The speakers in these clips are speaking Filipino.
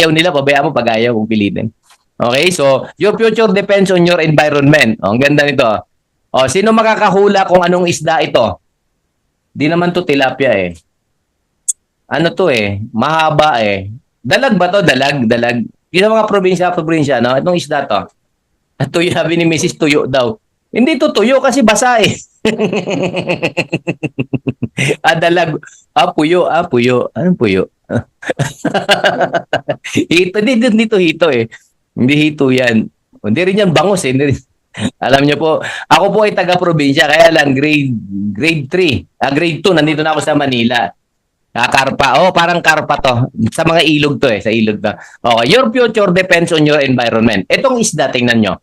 ayaw nila, pabayaan mo pag ayaw kung pilitin. Okay, so your future depends on your environment. Ang ganda nito. Sino makakahula kung anong isda ito? Di naman to tilapia eh. Ano to eh? Mahaba eh. Dalag ba to? Dalag. Yung sa mga probinsya, no? Itong isda to. Tuyo, sabi ni Mrs. Tuyo daw. Hindi to tuyo kasi basa eh. Dalag. Puyo. Anong puyo? Hito. Hindi to hito eh. Hindi hito yan. Hindi rin yan bangus eh. Alam niyo po, ako po ay taga-probinsya, kaya lang grade 3, grade 2, nandito na ako sa Manila. Karpa. Parang karpa to. Sa mga ilog to eh. Sa ilog to. Okay. Your future depends on your environment. Itong isda, tingnan nyo.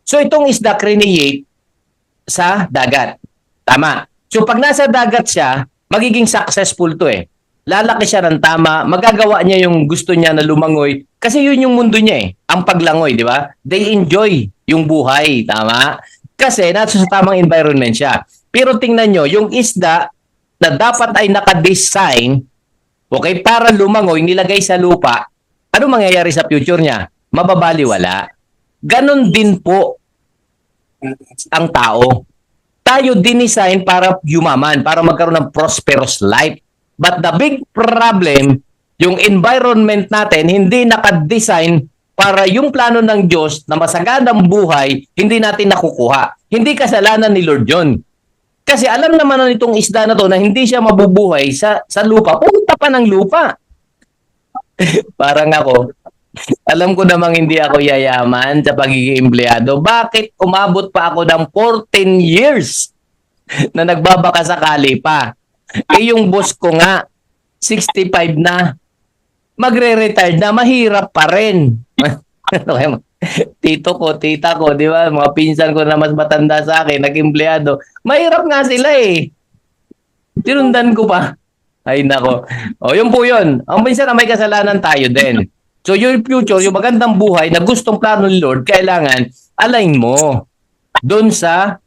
So, itong isda craniate sa dagat. Tama. So, pag nasa dagat siya, magiging successful to eh. Lalaki siya ng tama, magagawa niya yung gusto niya na lumangoy. Kasi yun yung mundo niya eh. Ang paglangoy, di ba? They enjoy yung buhay. Tama? Kasi nasa sa tamang environment siya. Pero tingnan nyo, yung isda na dapat ay naka-design, okay, para lumangoy, nilagay sa lupa, ano mangyayari sa future niya? Mababaliwala. Ganon din po ang tao. Tayo dinesign para yumaman, para magkaroon ng prosperous life. But the big problem, yung environment natin, hindi naka-design para yung plano ng Diyos na masaganang buhay, hindi natin nakukuha. Hindi kasalanan ni Lord John. Kasi alam naman na nitong isda na to na hindi siya mabubuhay sa lupa. Pumunta pa ng lupa. Parang ako, alam ko namang hindi ako yayaman sa pagiging empleyado. Bakit umabot pa ako ng 14 years na nagbabaka sakali pa? Yung boss ko nga, 65 na. Magre-retire na, mahirap pa rin. Tito ko, tita ko, di ba? Mga pinsan ko na mas matanda sa akin, nag-empleyado. Mahirap nga sila eh. Tinundan ko pa. Ay nako. Yun po yun. Ang minsan na may kasalanan tayo din. So your future, yung magandang buhay na gustong plano ni Lord, kailangan align mo doon sa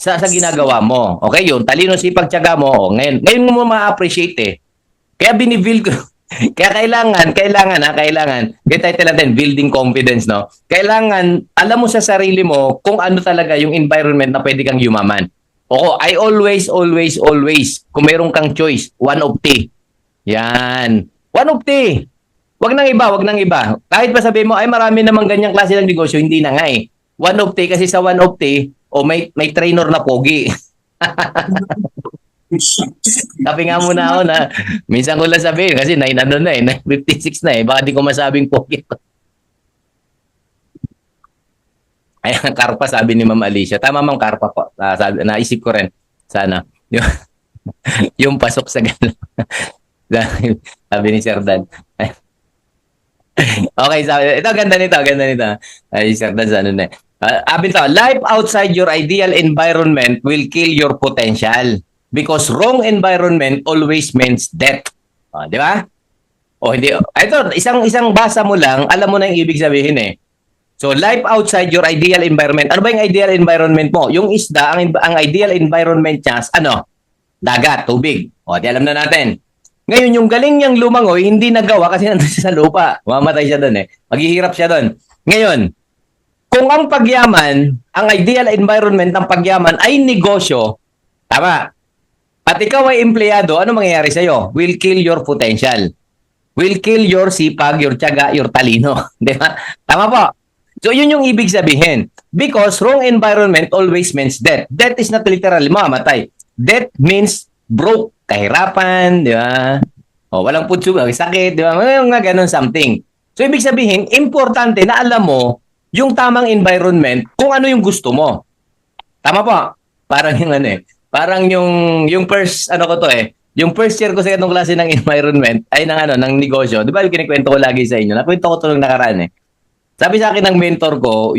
ginagawa mo. Okay, yun. Talino, sipag, tiyaga mo. Ngayon mo ma-appreciate eh. Kaya binibuild ko. Kaya kailangan. Kaya title natin, building confidence, no? Kailangan, alam mo sa sarili mo kung ano talaga yung environment na pwede kang yumaman. I always, kung meron kang choice, one of the. Yan. One of the. Wag nang iba. Kahit pa sabihin mo, ay marami namang ganyang klase ng negosyo, hindi na nga eh. One of the, kasi sa one of the, may trainer na pogi. Sabi nga muna ako na, minsan ko lang sabihin, kasi 956 na eh, baka di ko masabing pogi. Ay, karpa, sabi ni Ma'am Alicia. Tama, Ma'am, karpa po. Naisip ko rin. Sana. Yung pasok sa gano'n. Sabi ni Sir Dan. Okay, sabi. Ito, ganda nito. Ay, Sir Dan, ano na. Life outside your ideal environment will kill your potential. Because wrong environment always means death. Di ba? Hindi. Ito, isang basa mo lang, alam mo na yung ibig sabihin eh. So, life outside your ideal environment. Ano ba yung ideal environment mo? Yung isda, ang ideal environment niya, dagat, tubig. Di alam na natin. Ngayon, yung galing niyang lumangoy, hindi nagawa kasi nandun siya sa lupa. Mamatay siya doon eh. Maghihirap siya doon. Ngayon, kung ang pagyaman, ang ideal environment ng pagyaman ay negosyo, tama. At ikaw ay empleyado, ano mangyayari sa'yo? Will kill your potential. Will kill your sipag, your tiyaga, your talino. Di ba? Tama po. So, yun yung ibig sabihin. Because wrong environment always means death. Death is not literally mamatay. Death means broke, kahirapan, di ba? Walang putso, sakit, di ba? Mga ganun something. So, ibig sabihin, importante na alam mo yung tamang environment kung ano yung gusto mo. Tama po. Parang yung parang yung first, yung first year ko sa ganung klase ng environment, ay ng negosyo. Di ba yung kinikwento ko lagi sa inyo? Nakwento ko ito nung nakaraan eh. Sabi sa akin ng mentor ko,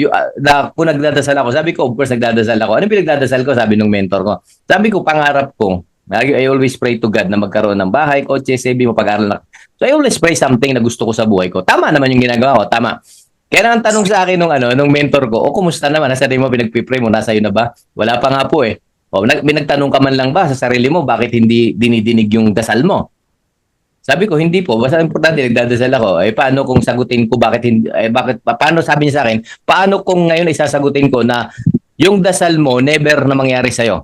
kung nagdadasal ako, sabi ko, of course, nagdadasal ako. Ano pinagdadasal ko? Sabi ng mentor ko. Sabi ko, pangarap ko, I always pray to God na magkaroon ng bahay, kotse, sabi mo, pag-aral na. So, I always pray something na gusto ko sa buhay ko. Tama naman yung ginagawa ko, tama. Kaya ang tanong sa akin nung mentor ko, kumusta naman? Nasa mo, pinagpipray mo, nasa iyo na ba? Wala pa nga po eh. May nagtanong ka man lang ba sa sarili mo, bakit hindi dinidinig yung dasal mo? Sabi ko, hindi po. Basta importante, nagdadasal ako. Eh, paano kung sagutin ko, bakit hindi, paano sabi niya sa akin, paano kung ngayon isasagutin ko na yung dasal mo never na mangyari sa'yo?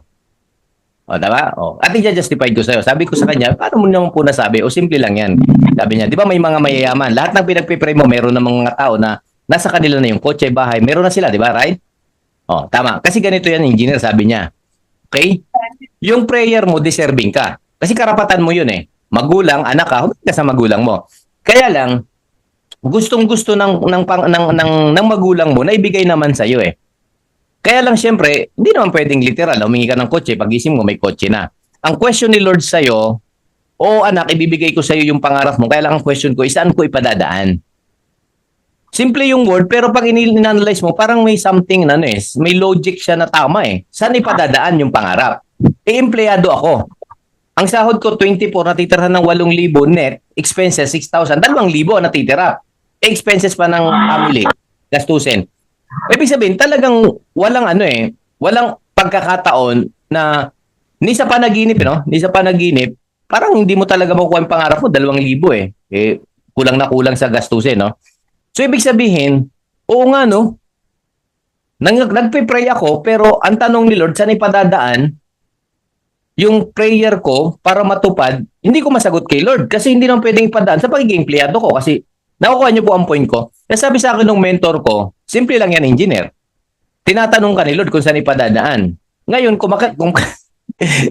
O, diba? O, at i-justified ko sa'yo. Sabi ko sa kanya, paano mo naman po nasabi? O, simple lang yan. Sabi niya, di ba may mga mayayaman? Lahat ng pinagpipray mo, meron ng mga tao na nasa kanila na yung kotse, bahay. Meron na sila, di ba? Right? O, tama. Kasi ganito yan, engineer, sabi niya. Okay? Yung prayer mo, deserving ka. Kasi karapatan mo yun eh. Magulang, anak ka, huwag ka sa magulang mo. Kaya lang, gustong-gusto ng magulang mo na ibigay naman sa'yo eh. Kaya lang siyempre, hindi naman pwedeng literal. Humingi ka ng kotse, pagising mo may kotse na. Ang question ni Lord sa'yo, o anak, ibibigay ko sa'yo yung pangarap mo. Kaya lang ang question ko, saan ko ipadadaan? Simple yung word, pero pag in-analyze mo, parang may something na may logic siya na tama eh. Saan ipadadaan yung pangarap? Empleyado ako. Ang sahod ko, 24, natitira ng 8,000 net, expenses, 6,000, 2,000 natitira. Expenses pa ng family, gastusin. Ibig sabihin, talagang walang pagkakataon na ni sa panaginip, ni sa panaginip, parang hindi mo talaga makukuha yung pangarap mo, 2,000 eh. Kulang na kulang sa gastusin, no? So, ibig sabihin, oo nga, no? Nagpe-pray ako, pero ang tanong ni Lord, saan ipadadaan yung prayer ko para matupad? Hindi ko masagot kay Lord kasi hindi naman pwedeng ipadaan sa pagiging empleyado ko kasi nakukuha niyo po ang point ko. Nasabi sa akin ng mentor ko, simple lang yan, engineer. Tinatanong ka ni Lord kung saan ipadadaan. Ngayon, kung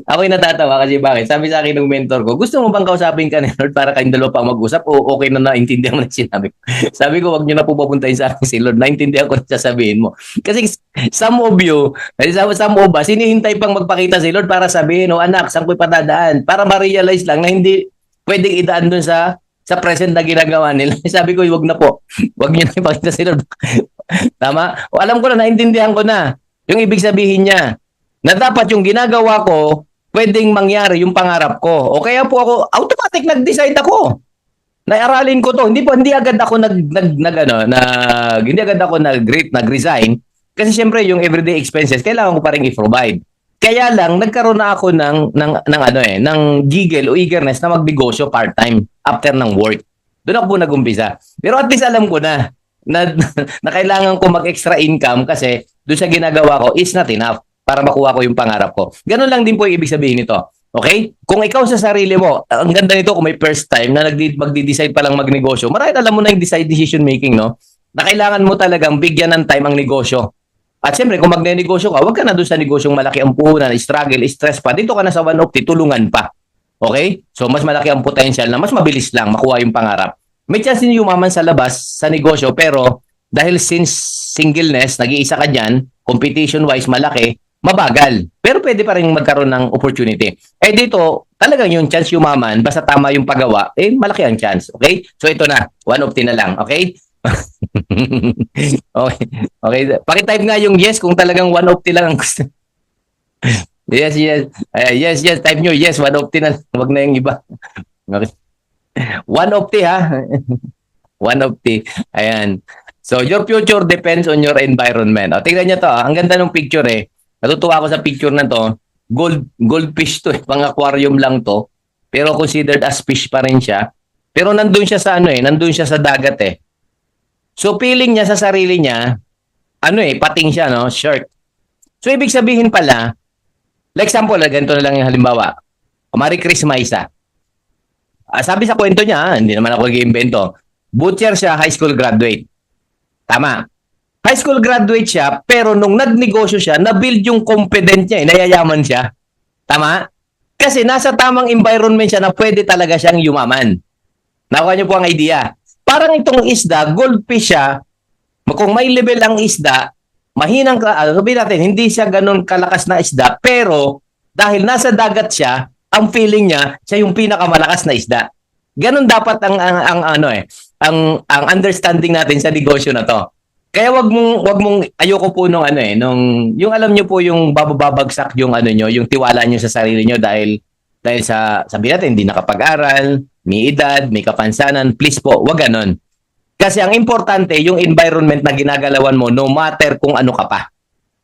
ako'y natatawa kasi bakit? Sabi sa akin ng mentor ko, gusto mo bang kausapin ka ni Lord para kayong dalawa pa mag-usap o okay na naintindihan mo na sinabi ko? Sabi ko, wag niyo na po papuntahin sa akin si Lord. Naintindihan ko na sasabihin mo. Kasi some of us, hinihintay pang magpakita si Lord para sabihin, anak, saan ko ipadadaan? Para ma-realize lang na hindi pwedeng idaan dun sa present na ginagawa nila. Sabi ko, wag na po. Wag niyo na ipakita si Lord. Tama? O, alam ko na, naintindihan ko na yung ibig sabihin niya na dapat yung ginagawa ko pwedeng mangyari yung pangarap ko. O kaya po ako, automatic nag-decide ako. Naaralin ko to. Hindi agad ako nag-resign kasi syempre yung everyday expenses kailangan ko pa rin i-provide. Kaya lang nagkaroon na ako ng giggle o eagerness na magnegosyo part-time after ng work. Doon ako po nag-umpisa. Pero at least alam ko na kailangan ko mag-extra income kasi doon sa ginagawa ko is not enough para makuha ko yung pangarap ko. Ganun lang din po yung ibig sabihin nito. Okay? Kung ikaw sa sarili mo, ang ganda nito kung may first time na magdi-decide pa lang magnegosyo, marahil alam mo na yung decision making, no? Na kailangan mo talagang bigyan ng time ang negosyo. At siyempre, kung magne-negosyo ka, huwag ka na doon sa negosyong malaki ang puhunan, struggle, stress pa. Dito ka na sa 150, tulungan pa. Okay? So, mas malaki ang potential na mas mabilis lang makuha yung pangarap. May chance din yumaman sa labas, sa negosyo, pero dahil since singleness, nag-iisa ka dyan, competition-wise malaki, mabagal. Pero pwede pa rin magkaroon ng opportunity. Eh dito, talagang yung chance yumaman, basta tama yung paggawa, malaki ang chance. Okay? So ito na, 150 na lang. Okay? Okay. Okay. Paki-type nga yung yes kung talagang 150 lang ang gusto. Yes. Yes. Type nyo yes, 150 na lang. Huwag na yung iba. Okay. 150 ha? 150. Ayan. So, your future depends on your environment. O, tingnan nyo to. Ang ganda ng picture eh. Natutuwa ako sa picture na to. Goldfish to eh. Pang-aquarium lang to. Pero considered as fish pa rin siya. Pero nandun siya sa nandun siya sa dagat eh. So, feeling niya sa sarili niya, pating siya, no? Shark. So, ibig sabihin pala, like example, ganito na lang yung halimbawa. Marie Chris Maisa. Sabi sa kwento niya, hindi naman ako nag-iimbento. Butcher siya, high school graduate. Tama. High school graduate siya, pero nung nagnegosyo siya, na-build yung confidence niya, nayayaman siya. Tama? Kasi nasa tamang environment siya na pwede talaga siyang yumaman. Nakuha niyo po ang idea. Parang itong isda, goldfish siya, kung may level ang isda, mahinang, sabihin natin, hindi siya ganun kalakas na isda, pero dahil nasa dagat siya, ang feeling niya, siya yung pinakamalakas na isda. Ganun dapat ang understanding natin sa negosyo na to. Kaya wag mong ayoko po yung alam niyo po yung bababagsak yung yung tiwala niyo sa sarili niyo dahil sa sabihin natin hindi nakapag-aral, may edad, may kapansanan, please po, wag ganon. Kasi ang importante yung environment na ginagalawan mo no matter kung ano ka pa.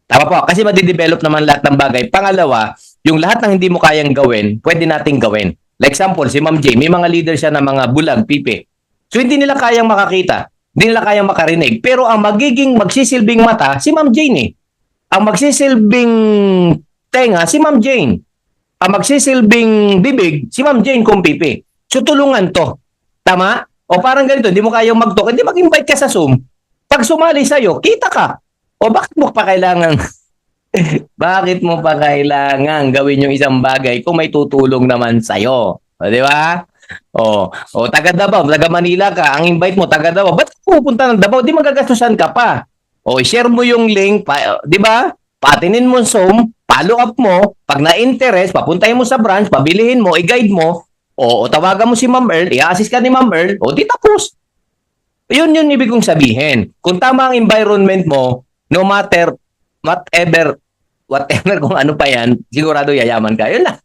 Tama po, kasi madidevelop naman lahat ng bagay. Pangalawa, yung lahat ng hindi mo kayang gawin, pwede nating gawin. Like example, si Ma'am J, may mga leader siya na mga bulag, pipi. So hindi nila kayang makakita, hindi nila kayang makarinig. Pero ang magsisilbing mata, si Ma'am Jane eh. Ang magsisilbing tenga, si Ma'am Jane. Ang magsisilbing bibig, si Ma'am Jane kung pipi. So tulungan to. Tama? O parang ganito, hindi mo kayang mag-talk, hindi mag-invite ka sa Zoom. Pag sumali sa'yo, kita ka. O bakit mo pa kailangan bakit mo pa kailangan gawin yung isang bagay kung may tutulong naman sa'yo? O, di ba? O taga Davao, taga Manila ka, ang invite mo, taga Davao, ba't pupunta ng Davao? Di magagastusan ka pa. O, share mo yung link, di ba? Patinin mo Zoom, follow up mo, pag na-interest, papuntahin mo sa branch, pabilihin mo, i-guide mo, o tawagan mo si Ma'am Earl, i-assist ka ni Ma'am Earl, o di tapos. Yun ibig kong sabihin. Kung tama ang environment mo, no matter whatever kung ano pa yan, sigurado yayaman ka. Yun lang.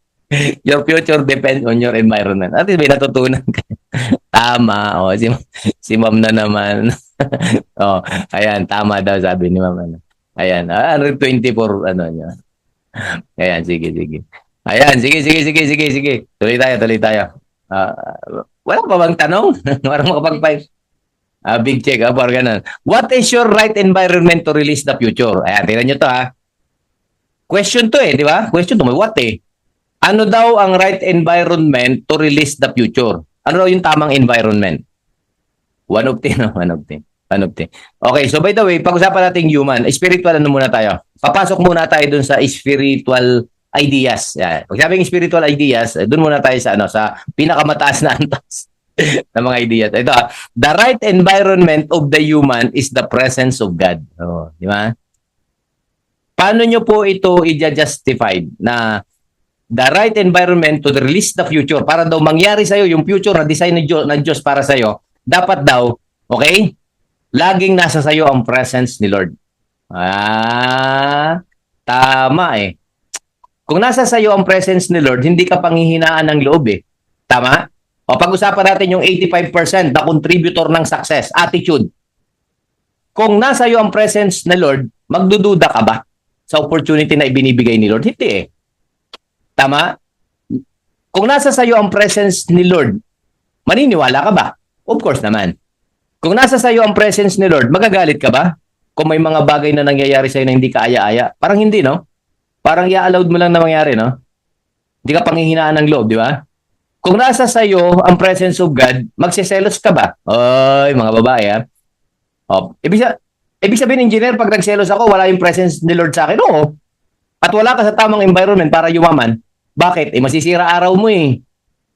Your future depends on your environment. At least may natutunan ka. Tama. O, si Ma'am na naman. O, ayan, tama daw sabi ni Ma'am. Ayan, 124, ano niya. Ayan, sige. Ayan, sige. Tuloy tayo. Wala pa bang tanong? Wala makapag-5. Big check, por ganun. What is your right environment to release the future? Ayan, tingnan nyo to Question to di ba? Question to, may what Ano daw ang right environment to release the future? Ano daw yung tamang environment? One of 10. Okay, so by the way, pag-usapan natin human, spiritual ano muna tayo? Papasok muna tayo dun sa spiritual ideas. Yan. Pag sabing spiritual ideas, dun muna tayo sa pinakamataas na antas ng mga ideas. Ito, the right environment of the human is the presence of God. Oh, di ba? Paano nyo po ito i-justify na the right environment to release the future para daw mangyari sa'yo yung future na design ng Diyos para sa'yo, dapat daw, okay, laging nasa sa'yo ang presence ni Lord. Tama Kung nasa sa'yo ang presence ni Lord, hindi ka panghihinaan ng loob Tama? O pag-usapan natin yung 85% na contributor ng success, attitude. Kung nasa iyo ang presence ni Lord, magdududa ka ba sa opportunity na ibinibigay ni Lord? Hindi Tama? Kung nasa sa iyo ang presence ni Lord, maniniwala ka ba? Of course naman. Kung nasa sa iyo ang presence ni Lord, magagalit ka ba? Kung may mga bagay na nangyayari sa iyo na hindi ka aya-aya? Parang hindi, no? Parang i-allowed mo lang na mangyari, no? Hindi ka panghihinaan ng loob, di ba? Kung nasa sa iyo ang presence of God, magseselos ka ba? Oy, mga babae, ibig sabihin, engineer, pag nagselos ako, wala yung presence ni Lord sa akin. Oo. At wala ka sa tamang environment para yumaman. Bakit? Masisira araw mo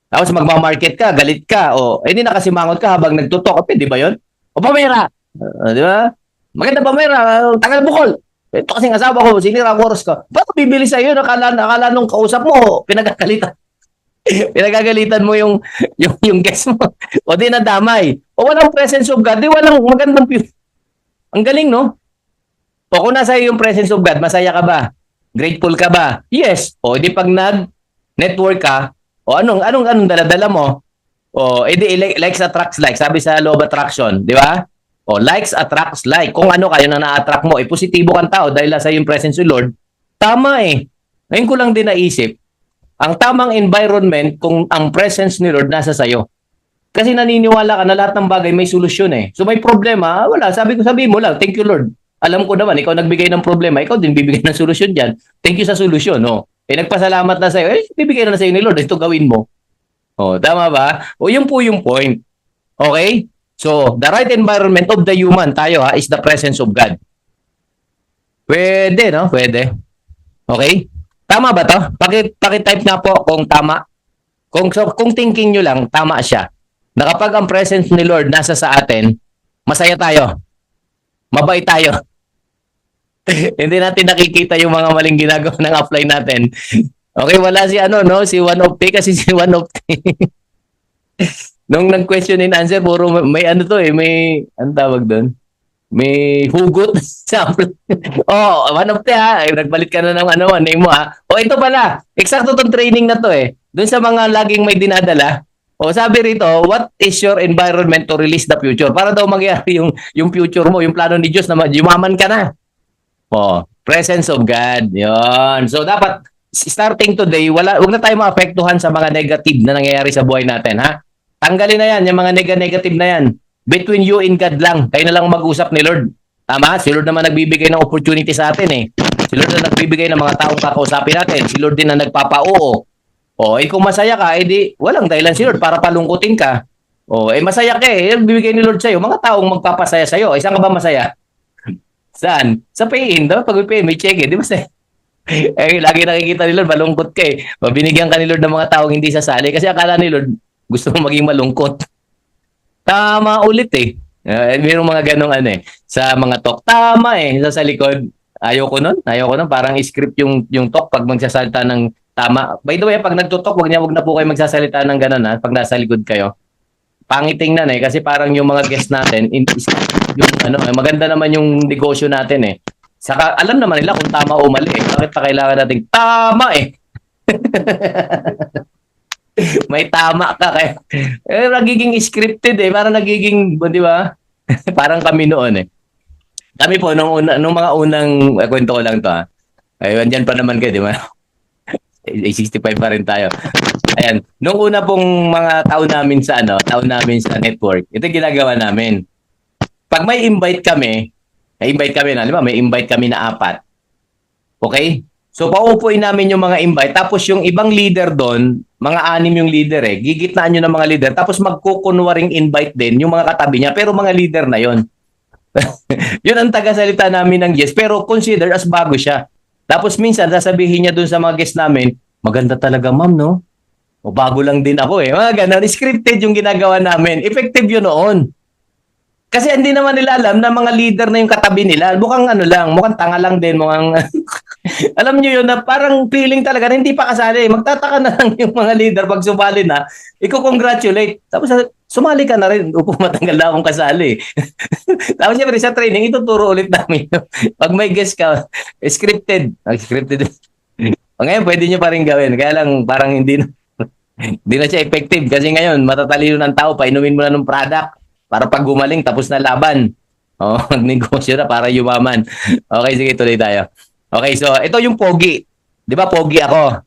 Tapos magmamarket ka, galit ka, hindi nakasimangot ka habang nagtutok. Di ba yun? O pamera. Di ba? Maganda pamera. Tagal bukol. Ito kasing asawa ko, sinira ang oras ko. Ba't bibili sa'yo? Akala nung kausap mo, pinagkakalitan. Pinagagalitan mo yung guest mo. O di nadamay. O walang presence of God. Di walang magandang ang galing, no? O kung nasa yung presence of God, masaya ka ba? Grateful ka ba? Yes. O di pag nag-network ka, o anong dala-dala mo? O edi likes attracts like. Sabi sa law of attraction, di ba? O likes attracts like. Kung ano kayo na na-attract mo, positibo kang tao dahil sa yung presence of Lord. Tama Ngayon ko lang din naisip, ang tamang environment kung ang presence ni Lord nasa sayo. Kasi naniniwala ka na lahat ng bagay may solusyon So may problema, wala. Sabi mo lang, thank you Lord. Alam ko naman, ikaw nagbigay ng problema, ikaw din bibigay ng solusyon dyan. Thank you sa solusyon, nagpasalamat na sa'yo, bibigay na sa'yo ni Lord, ito gawin mo. Tama ba? Yun po yung point. Okay? So, the right environment of the human, tayo is the presence of God. Pwede, no? Pwede. Okay? Tama ba to? Paki-type nga po kung tama. Kung thinking nyo lang, tama siya. Na kapag ang presence ni Lord nasa sa atin, masaya tayo. Mabait tayo. Hindi natin nakikita yung mga maling ginagawa ng offline natin. Okay, wala si si One of T kasi si One of T. Nung nag-question and answer, puro may may tawag doon? May hugot sample. One of T nagbalit ka na ng name mo ito pala, eksakto tong training na to Doon sa mga laging may dinadala. Sabi rito, what is your environment to release the future? Para daw mangyari yung future mo, yung plano ni Diyos na yumaman ka na. Presence of God. Yun. So, dapat starting today, wag na tayo maapektuhan sa mga negative na nangyayari sa buhay natin, ha? Tanggalin na yan, yung mga negative na yan. Between you and God lang. Kayo na lang mag-usap ni Lord. Tama? Si Lord naman nagbibigay ng opportunity sa atin eh. Si Lord na nagbibigay ng mga taong kakausapin natin. Si Lord din na nagpapa-oo. O, kung masaya ka, edi walang dahilan si Lord para palungkutin ka. O, masaya ka eh. Bibigay ni Lord sa'yo. Mga taong magpapasaya sa'yo. Saan ka ba masaya? Saan? Sa pay-in. Pag may pay-in, may check eh. Di ba sa'yo? Lagi nakikita ni Lord, malungkot ka eh. Mabinigyan ka ni Lord ng mga taong hindi sasali. Kasi akala ni Lord, gusto mong maging malungkot. Tama ulit eh. Mayroong mga ganong sa mga talk. Tama eh. Sa likod. Ayoko nun. Parang script yung talk pag magsasalita ng tama. By the way, pag nagtutok, wag na po kayo magsasalita ng ganon ha. Pag nasa likod kayo. Pangit tingnan eh. Kasi parang yung mga guest natin, maganda naman yung negosyo natin eh. Saka alam naman nila kung tama o mali eh. Bakit pa kailangan nating tama eh? May tama ka kaya. Nagiging scripted eh. Parang nagiging, di ba? Parang kami noon eh. Kami po, nung mga unang, kwento ko lang to ha. Andyan pa naman kayo, di ba? 65 pa rin tayo. Ayan. Nung una pong mga taon namin sa network, ito ginagawa namin. Pag may invite kami na, di ba? May invite kami na 4. Okay? So, paupuin namin yung mga invite. Tapos yung ibang leader doon, mga 6 yung leader eh. Gigitnaan nyo ng mga leader. Tapos magkukunwaring invite din yung mga katabi niya. Pero mga leader na yon. Yun ang tagasalita namin ng guest. Pero consider as bago siya. Tapos minsan, sasabihin niya doon sa mga guest namin, maganda talaga ma'am, no? O bago lang din ako eh. Mga ganun. Scripted yung ginagawa namin. Effective yun noon. Kasi hindi naman nila alam na mga leader na yung katabi nila. Mukhang mukhang tanga lang din. Alam nyo yun na parang feeling talaga na hindi pa kasali. Magtataka na lang yung mga leader pag sumali na. Iko-congratulate. Tapos sumali ka na rin. Upo, matanggal na akong kasali. Tapos siyempre sa training, ituturo ulit namin. Pag may guest ka, scripted. Scripted. Ngayon, pwede nyo pa rin gawin. Kaya lang, parang hindi na siya effective. Kasi ngayon, matatalino ng tao, painumin mo na ng product. Para pag gumaling, tapos na laban. Magnegosyo na para yumaman. Okay, sige, tuloy tayo. Okay, so ito yung pogi. Di ba, pogi ako?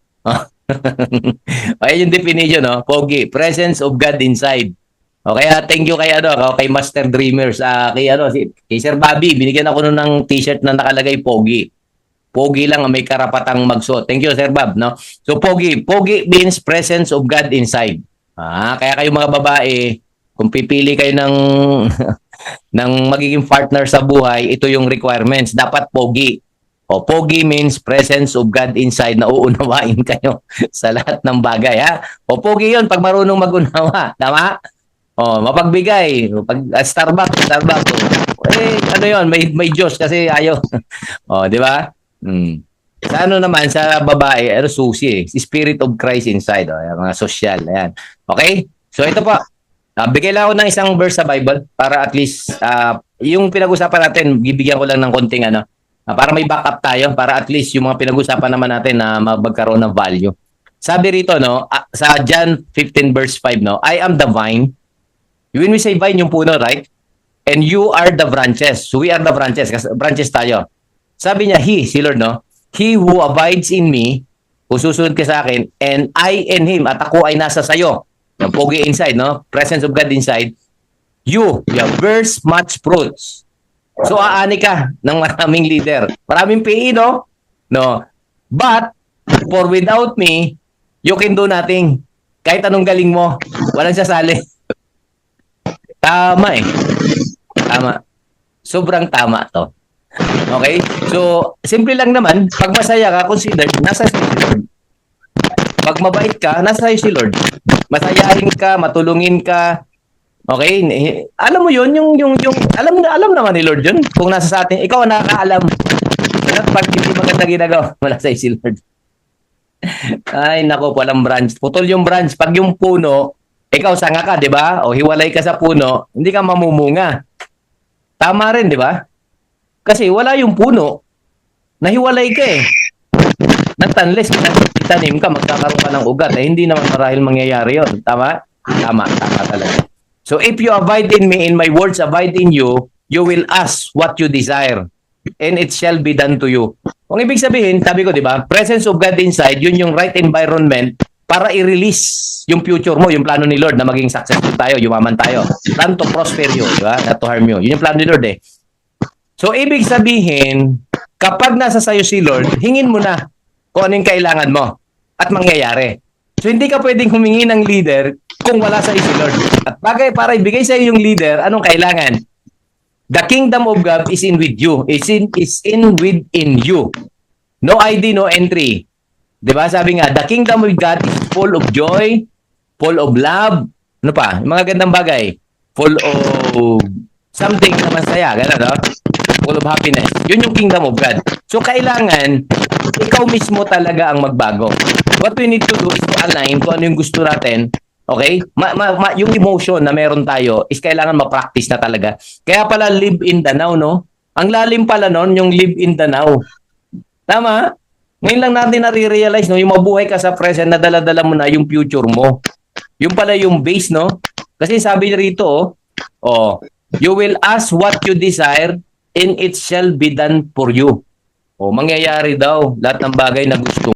Okay, yung definition, no? Pogi, presence of God inside. Okay, thank you kay Master Dreamers. Kay Sir Bobby, binigyan ako nun ng t-shirt na nakalagay pogi. Pogi lang ang may karapatang magsuot. Thank you, Sir Bob, no? So, pogi. Pogi means presence of God inside. Kaya kayo mga babae, kung pipili kayo ng magiging partner sa buhay, ito yung requirements. Dapat pogi. Pogi means presence of God inside na uunawain kayo sa lahat ng bagay. Ha? Pogi yun pag marunong mag-unawa. Tama? Mapagbigay. Pag Starbucks. Yun? May Diyos kasi ayaw. Di ba? Sa naman, sa babae, susi eh. Spirit of Christ inside. Mga social. Ayan. Okay? So ito po. Bigay lang ako ng isang verse sa Bible para at least yung pinag-usapan natin, bibigyan ko lang ng konting para may backup tayo, para at least yung mga pinag-usapan naman natin na magkaroon ng value. Sabi rito, sa John 15 verse 5, I am the vine. When we say vine, yung puno, right? And you are the branches. So we are the branches. Kasi branches tayo. Sabi niya, si Lord, He who abides in me, kung susunod ka sa akin, and I in Him, at ako ay nasa sayo. Yung pogi inside, presence of God inside, you bears much fruits. So, aani ka ng maraming leader. Maraming PE, no? But, for without me, you can do nothing. Kahit anong galing mo, walang sasali. Tama eh. Tama. Sobrang tama to. Okay? So, simple lang naman, pag masaya ka, consider, nasa si Lord. Pag mabait ka, nasa si Lord. Masayahin ka, matulungin ka. Okay? Alam mo yun, alam naman ni Lord yun. Kung nasa sa atin, ikaw ang nakakaalam. Pag hindi maganda ginagawa, wala sa si Lord. Ay, nako, walang branch. Putol yung branch. Pag yung puno, ikaw sanga ka, di ba? O hiwalay ka sa puno, hindi ka mamumunga. Tama rin, di ba? Kasi wala yung puno. Nahiwalay ka eh. Unless itanim ka, magkakaroon ka ng ugat. Hindi naman marahil mangyayari yun. Tama? Tama talaga. So if you abide in me and my words abide in you, you will ask what you desire. and it shall be done to you. Kung ibig sabihin, sabi ko, di ba, presence of God inside, yun yung right environment para i-release yung future mo, yung plano ni Lord na maging successful tayo, yumaman tayo. Plan to prosper you, di ba? Not to harm you. Yun yung plano ni Lord eh. So, ibig sabihin, kapag nasa sayo si Lord, hingin mo na kung ano yung kailangan mo at mangyayari. So, hindi ka pwedeng humingi ng leader kung wala sa si Lord. At bagay para ibigay sa iyo yung leader, anong kailangan? The kingdom of God is in with you. Is in within you. No ID, no entry. 'Di ba? Sabi nga, the kingdom of God is full of joy, full of love. Ano pa? Yung mga gandang bagay. Full of something na masaya. Ganun, no? Full of happiness. Yun yung kingdom of God. So, kailangan, ikaw mismo talaga ang magbago. What we need to do is to align kung ano yung gusto natin. Okay? Yung emotion na meron tayo is kailangan ma-practice na talaga. Kaya pala live in the now, no? Ang lalim pala nun, yung live in the now. Tama? Ngayon lang natin nare-realize, no? Yung mabuhay ka sa present na dala-dala mo na yung future mo. Yung pala yung base, no? Kasi sabi rito, you will ask what you desire and it shall be done for you. Mangyayari daw lahat ng bagay na gusto